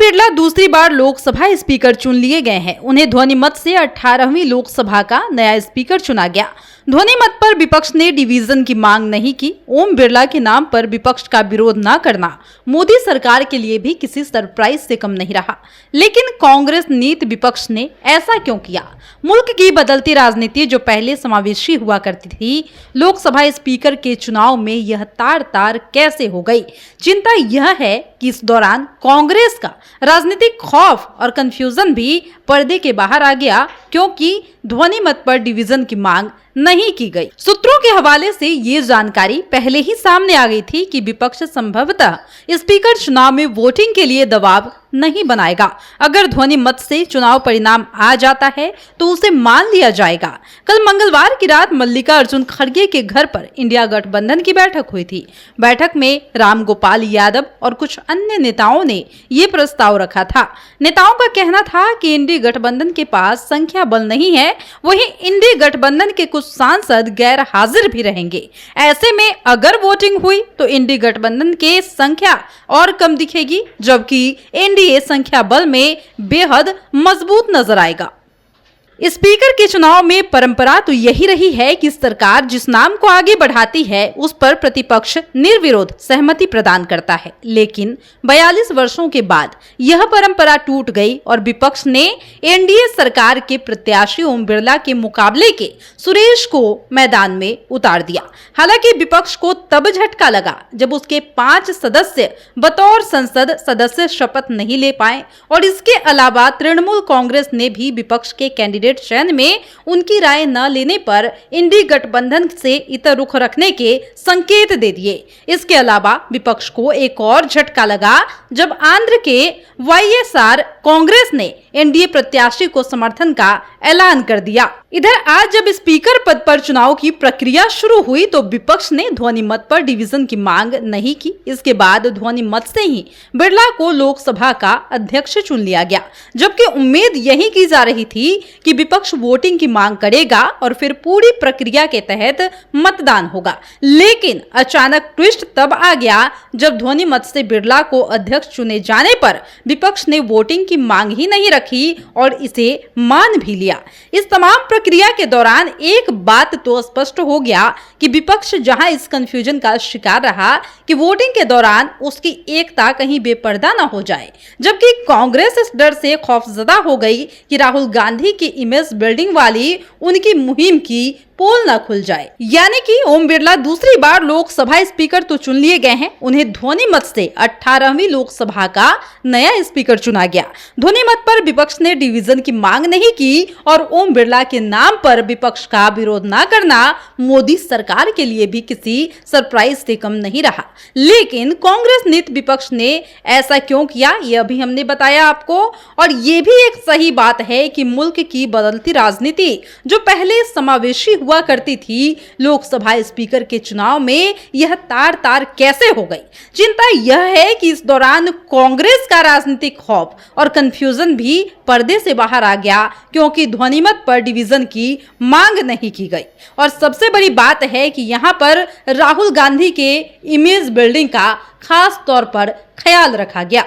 बिरला दूसरी बार लोकसभा स्पीकर चुन लिए गए हैं। उन्हें ध्वनि मत से 18वीं लोकसभा का नया स्पीकर चुना गया। ध्वनि मत पर विपक्ष ने डिवीजन की मांग नहीं की। ओम बिरला के नाम पर विपक्ष का विरोध न करना मोदी सरकार के लिए भी किसी सरप्राइज से कम नहीं रहा। लेकिन कांग्रेस नीति विपक्ष ने ऐसा क्यों किया? मुल्क की बदलती राजनीति जो पहले समावेशी हुआ करती थी, लोकसभा स्पीकर के चुनाव में यह तार तार कैसे हो गई? चिंता यह है कि इस दौरान कांग्रेस का राजनीतिक खौफ और कंफ्यूजन भी पर्दे के बाहर आ गया, क्योंकि ध्वनि मत पर डिवीजन की मांग नहीं की गई। सूत्रों के हवाले से ये जानकारी पहले ही सामने आ गई थी कि विपक्ष संभवतः स्पीकर चुनाव में वोटिंग के लिए दबाव नहीं बनाएगा। अगर ध्वनि मत से चुनाव परिणाम आ जाता है तो उसे मान लिया जाएगा। कल मंगलवार की रात मल्लिकार्जुन खड़गे के घर पर इंडिया गठबंधन की बैठक हुई थी। बैठक में रामगोपाल यादव और कुछ अन्य नेताओं ने ये प्रस्ताव रखा था। नेताओं का कहना था कि इंडी गठबंधन के पास संख्या बल नहीं है, वहीं इंडी गठबंधन के कुछ सांसद गैर हाजिर भी रहेंगे। ऐसे में अगर वोटिंग हुई तो इंडी गठबंधन के संख्या और कम दिखेगी, जबकि एनडीए संख्या बल में बेहद मजबूत नजर आएगा। स्पीकर के चुनाव में परंपरा तो यही रही है कि सरकार जिस नाम को आगे बढ़ाती है उस पर प्रतिपक्ष निर्विरोध सहमति प्रदान करता है। लेकिन 42 वर्षों के बाद यह परंपरा टूट गई और विपक्ष ने एनडीए सरकार के प्रत्याशी ओम बिरला के मुकाबले के सुरेश को मैदान में उतार दिया। हालांकि विपक्ष को तब झटका लगा जब उसके 5 सदस्य बतौर संसद सदस्य शपथ नहीं ले पाए और इसके अलावा तृणमूल कांग्रेस ने भी विपक्ष के कैंडिडेट चयन में उनकी राय न लेने पर इंडी गठबंधन से इतर रुख रखने के संकेत दे दिए। इसके अलावा विपक्ष को एक और झटका लगा जब आंध्र के वाईएसआर कांग्रेस ने एनडीए प्रत्याशी को समर्थन का ऐलान कर दिया। इधर आज जब स्पीकर पद पर चुनाव की प्रक्रिया शुरू हुई तो विपक्ष ने ध्वनि मत पर डिवीजन की मांग नहीं की। इसके बाद ध्वनि मत से ही बिरला को लोकसभा का अध्यक्ष चुन लिया गया, जबकि उम्मीद यही की जा रही थी कि विपक्ष वोटिंग की मांग करेगा और फिर पूरी प्रक्रिया के तहत मतदान होगा। लेकिन अचानक ट्विस्ट तब आ गया जब ध्वनि मत से बिरला को अध्यक्ष चुने जाने पर विपक्ष ने वोटिंग की मांग ही नहीं रखी और इसे मान भी लिया। इस तमाम प्रक्रिया के दौरान एक बात तो स्पष्ट हो गया कि विपक्ष जहां इस कंफ्यूजन का शिकार रहा कि वोटिंग के दौरान उसकी एकता कहीं बेपर्दा न हो जाए, जबकि कांग्रेस इस डर से खौफजदा हो गई कि राहुल गांधी की इमेज बिल्डिंग वाली उनकी मुहिम की पोल न खुल जाए। यानी कि ओम बिरला दूसरी बार लोकसभा स्पीकर तो चुन लिए गए हैं, उन्हें ध्वनि मत से 18वीं लोकसभा का नया स्पीकर चुना गया। ध्वनि मत पर विपक्ष ने डिवीजन की मांग नहीं की और ओम बिरला के नाम पर विपक्ष का विरोध न करना मोदी सरकार के लिए भी किसी सरप्राइज से कम नहीं रहा। लेकिन कांग्रेस नीति विपक्ष ने ऐसा क्यों किया, यह भी हमने बताया आपको। और ये भी एक सही बात है कि मुल्क की बदलती राजनीति जो पहले समावेशी हुआ करती थी, लोकसभा स्पीकर के चुनाव में यह तार तार कैसे हो गई? चिंता यह है कि इस दौरान कांग्रेस का राजनीतिक खौफ और कंफ्यूजन भी पर्दे से बाहर आ गया, क्योंकि ध्वनि मत पर डिवीजन की मांग नहीं की गई। और सबसे बड़ी बात है कि यहाँ पर राहुल गांधी के इमेज बिल्डिंग का खास तौर पर ख्याल रखा गया।